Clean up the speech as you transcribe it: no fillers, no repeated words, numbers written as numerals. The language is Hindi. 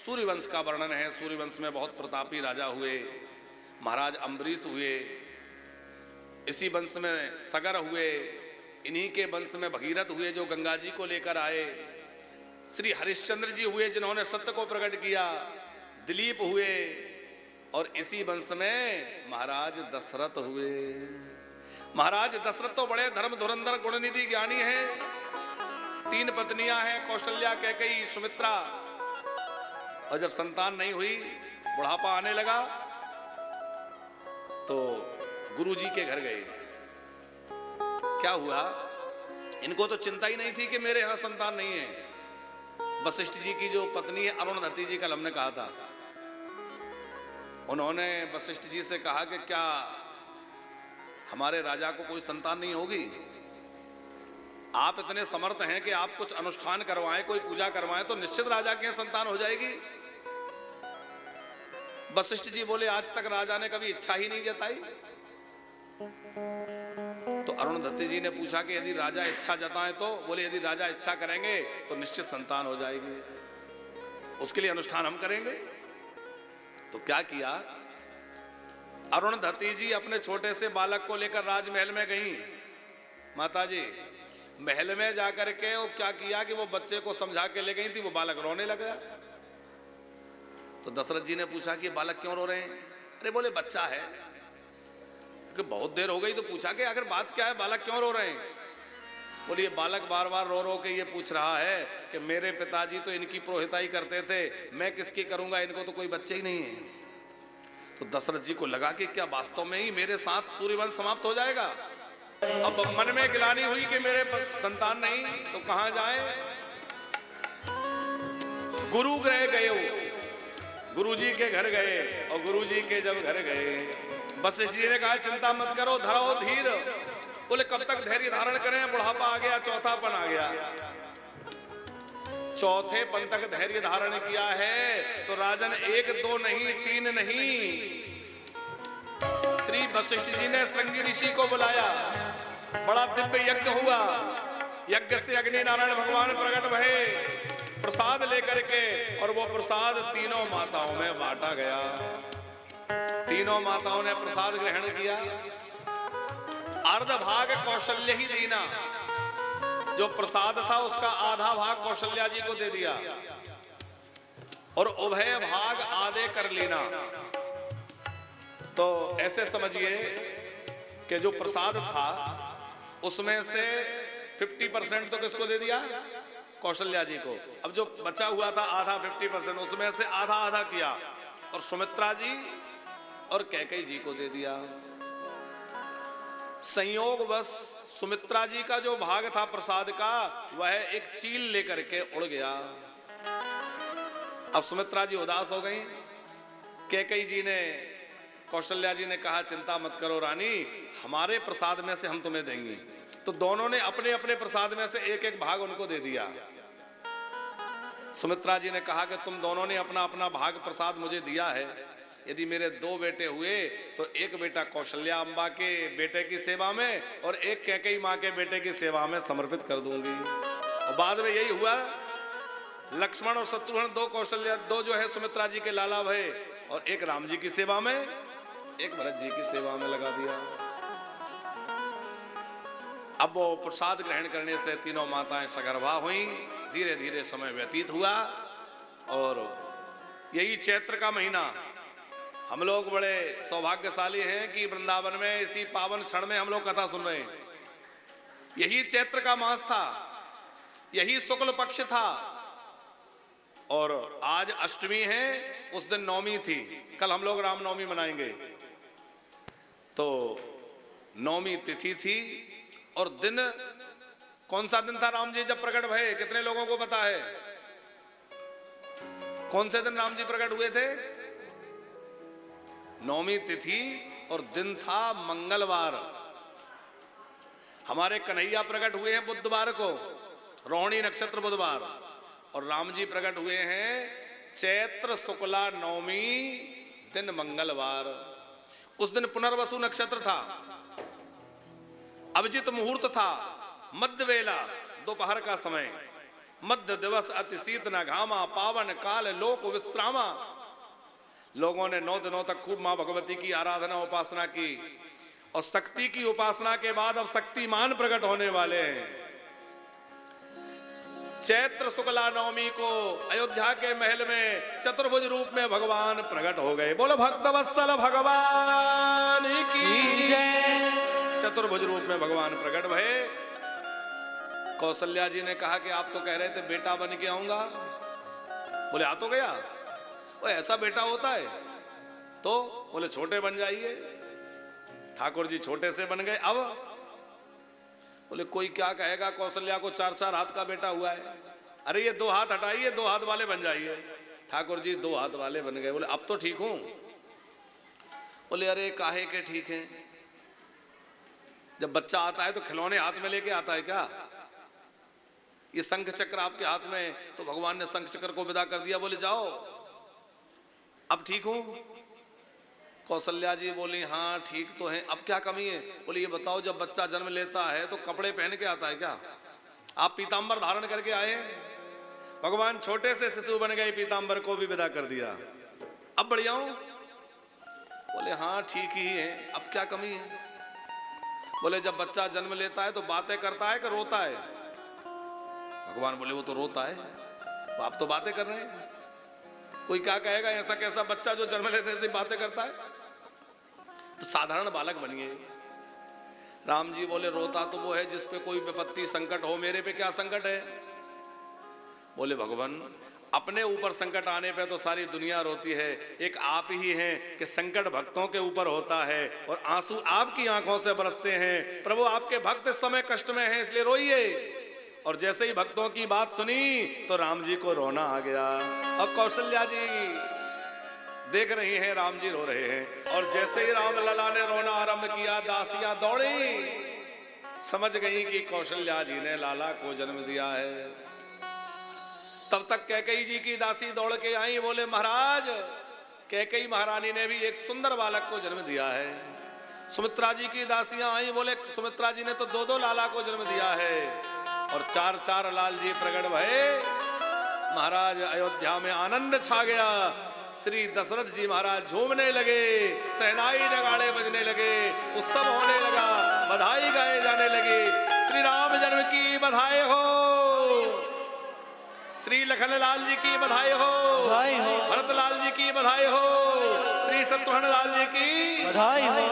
सूर्यवंश का वर्णन है। सूर्यवंश में बहुत प्रतापी राजा हुए, महाराज अम्बरीश हुए, इसी वंश में सगर हुए, इन्हीं के वंश में भगीरथ हुए जो गंगा जी को लेकर आए, श्री हरिश्चंद्र जी हुए जिन्होंने सत्य को प्रकट किया, दिलीप हुए, और इसी वंश में महाराज दशरथ हुए। महाराज दशरथ तो बड़े धर्म धुरंधर गुणनिधि ज्ञानी हैं। 3 पत्नियां हैं, कौशल्या, कैकेयी, सुमित्रा। और जब संतान नहीं हुई, बुढ़ापा आने लगा, तो गुरुजी के घर गए। क्या हुआ? इनको तो चिंता ही नहीं थी कि मेरे यहां संतान नहीं है। वशिष्ठ जी की जो पत्नी है अरुणधति जी, कल हमने कहा था, उन्होंने वशिष्ठ जी से कहा कि क्या हमारे राजा को कोई संतान नहीं होगी? आप इतने समर्थ हैं कि आप कुछ अनुष्ठान करवाएं, कोई पूजा करवाएं तो निश्चित राजा के संतान हो जाएगी। वशिष्ठ जी बोले, आज तक राजा ने कभी इच्छा ही नहीं जताई। तो अरुणधति जी ने पूछा कि यदि राजा इच्छा जताएं तो? बोले, यदि राजा इच्छा करेंगे तो निश्चित संतान हो जाएगी, उसके लिए अनुष्ठान हम करेंगे। तो क्या किया? अरुणधति जी अपने छोटे से बालक को लेकर राजमहल में गई। माता जी, महल में जाकर के वो क्या किया कि वो बच्चे को समझा के ले गई थी, वो बालक रोने लगा। तो दशरथ जी ने पूछा कि बालक क्यों रो रहे हैं? अरे बोले, बच्चा है। कि बहुत देर हो गई, तो पूछा कि अगर बात क्या है, बालक क्यों रो रहे हैं? बोले, ये बालक बार बार रो रो के ये पूछ रहा है कि मेरे पिताजी तो इनकी पुरोहिताई करते थे, मैं किसकी करूंगा, इनको तो कोई बच्चे ही नहीं है। तो दशरथ जी को लगा कि क्या वास्तव में ही मेरे साथ सूर्यवंश समाप्त हो जाएगा? अब मन में गिलानी हुई कि मेरे संतान नहीं, तो कहां जाए? गुरु गृह गए, गुरुजी के घर गए। और गुरुजी के जब घर गए, वशिष्ठ जी ने कहा, चिंता मत करो, धरो धीर। बोले, कब तक धैर्य धारण करें? बुढ़ापा आ गया, चौथापन आ गया। चौथेपन तक धैर्य धारण किया है तो राजन 1 2 नहीं 3 नहीं, श्री वशिष्ठ जी ने श्रृंगी ऋषि को बुलाया। बड़ा दिव्य यज्ञ हुआ। यज्ञ से अग्नि नारायण भगवान प्रकट भये प्रसाद लेकर के, और वो प्रसाद तीनों माताओं में बांटा गया। तीनों माताओं ने प्रसाद ग्रहण किया। अर्ध भाग कौशल्य ही दीना, जो प्रसाद था उसका आधा भाग कौशल्या जी को दे दिया, और उभय भाग आधे कर लेना। तो ऐसे समझिए कि जो प्रसाद था उसमें से 50% तो किसको दे दिया? कौशल्या जी को। अब जो बचा हुआ था आधा 50%, उसमें से आधा आधा किया और सुमित्रा जी और कैकेयी जी को दे दिया। संयोग बस सुमित्रा जी का जो भाग था प्रसाद का, वह एक चील लेकर के उड़ गया। अब सुमित्रा जी उदास हो गई। कैकेयी जी ने, कौशल्या जी ने कहा, चिंता मत करो रानी, हमारे प्रसाद में से हम तुम्हें देंगे। तो दोनों ने अपने अपने प्रसाद में से एक एक भाग उनको दे दिया। सुमित्रा जी ने कहा कि तुम दोनों ने अपना अपना भाग प्रसाद मुझे दिया है, यदि मेरे 2 बेटे हुए तो एक बेटा कौशल्या अम्बा के बेटे की सेवा में और एक कैकेयी माँ के बेटे की सेवा में समर्पित कर दूंगी। और बाद में यही हुआ, लक्ष्मण और शत्रुघ्न 2 कौशल्या, 2 जो है सुमित्रा जी के लाला भये, और एक राम जी की सेवा में, एक भरत जी की सेवा में लगा दिया। अब वो प्रसाद ग्रहण करने से तीनों माताएं सगर्भा हुई। धीरे धीरे समय व्यतीत हुआ, और यही चैत्र का महीना, हम लोग बड़े सौभाग्यशाली हैं कि वृंदावन में इसी पावन क्षण में हम लोग कथा सुन रहे हैं। यही चैत्र का मास था, यही शुक्ल पक्ष था, और आज अष्टमी है, उस दिन नवमी थी। कल हम लोग रामनवमी मनाएंगे। तो नवमी तिथि थी, और दिन कौन सा दिन था राम जी जब प्रकट भये? कितने लोगों को पता है? कौन से दिन राम जी प्रकट हुए थे? नवमी तिथि, और दिन था मंगलवार। हमारे कन्हैया प्रकट हुए हैं बुधवार को, रोहिणी नक्षत्र बुधवार, और राम जी प्रकट हुए हैं चैत्र शुक्ला नवमी दिन मंगलवार। उस दिन पुनर्वसु नक्षत्र था, अभिजित मुहूर्त था, मध्य वेला, दोपहर का समय। मध्य दिवस अति शीत न घामा, पावन काल लोक विश्रामा। लोगों ने 9 दिनों तक खूब मां भगवती की आराधना उपासना की, और शक्ति की उपासना के बाद अब शक्तिमान प्रकट होने वाले हैं। चैत्र शुक्ला नवमी को अयोध्या के महल में चतुर्भुज रूप में भगवान प्रकट हो गए। बोलो भक्त वत्सल भगवान की जय। चतुर्भुज रूप में भगवान प्रकट भये। कौशल्या जी ने कहा कि आप तो कह रहे थे बेटा बन के आऊंगा। बोले आ तो गया। वो ऐसा बेटा होता है? तो बोले छोटे बन जाइए। ठाकुर जी छोटे से बन गए। अब बोले कोई क्या कहेगा, कौशल्या को 4-4 हाथ का बेटा हुआ है। अरे ये 2 हाथ हटाइए, 2 हाथ वाले बन जाइए। ठाकुर जी 2 हाथ वाले बन गए। बोले अब तो ठीक हूं। बोले अरे काहे के ठीक है, जब बच्चा आता है तो खिलौने हाथ में लेके आता है क्या? ये शंख चक्र आपके हाथ में, तो भगवान ने शंख चक्र को विदा कर दिया। बोले जाओ अब ठीक हूं। कौशल्या जी बोली हाँ ठीक तो है, अब क्या कमी है? बोले ये बताओ जब बच्चा जन्म लेता है तो कपड़े पहन के आता है क्या? आप पीतांबर धारण करके आए? भगवान छोटे से शिशु बन गए, पीतांबर को भी विदा कर दिया। अब बढ़िया हूं? बोले हाँ ठीक ही है, अब क्या कमी है? बोले जब बच्चा जन्म लेता है तो बातें करता है कि रोता है? भगवान बोले वो तो रोता है, आप तो बातें कर रहे हैं। कोई क्या कहेगा ऐसा कैसा बच्चा जो जन्म लेने से बातें करता है? तो साधारण बालक बनिए। राम जी बोले रोता तो वो है जिस पे कोई विपत्ति संकट हो, मेरे पे क्या संकट है? बोले भगवान अपने ऊपर संकट आने पे तो सारी दुनिया रोती है, एक आप ही हैं कि संकट भक्तों के ऊपर होता है और आंसू आपकी आंखों से बरसते हैं। प्रभु आपके भक्त इस समय कष्ट में हैं, इसलिए रोइए। और जैसे ही भक्तों की बात सुनी तो राम जी को रोना आ गया। अब कौशल्या जी देख रही हैं राम जी रो रहे हैं, और जैसे ही राम लला ने रोना आरंभ किया, दासियां दौड़ी, समझ गई कि कौशल्या जी ने लाला को जन्म दिया है। तब तक कैकेयी जी की दासी दौड़ के आई। बोले महाराज कैकेयी महारानी ने भी एक सुंदर बालक को जन्म दिया है। सुमित्रा जी की दासियां आई। बोले सुमित्रा जी ने तो 2-2 लाला को जन्म दिया है, और 4-4 लाल जी प्रकट भये। महाराज अयोध्या में आनंद छा गया। श्री दशरथ जी महाराज झूमने लगे, सहनाई नगाड़े बजने लगे, उत्सव होने लगा, बधाई गाए जाने लगी। श्री राम जन्म की बधाई हो, श्री लखन लाल जी की बधाई हो, भरत लाल जी की बधाई हो, श्री शत्रुघ्न लाल जी की बधाई हो।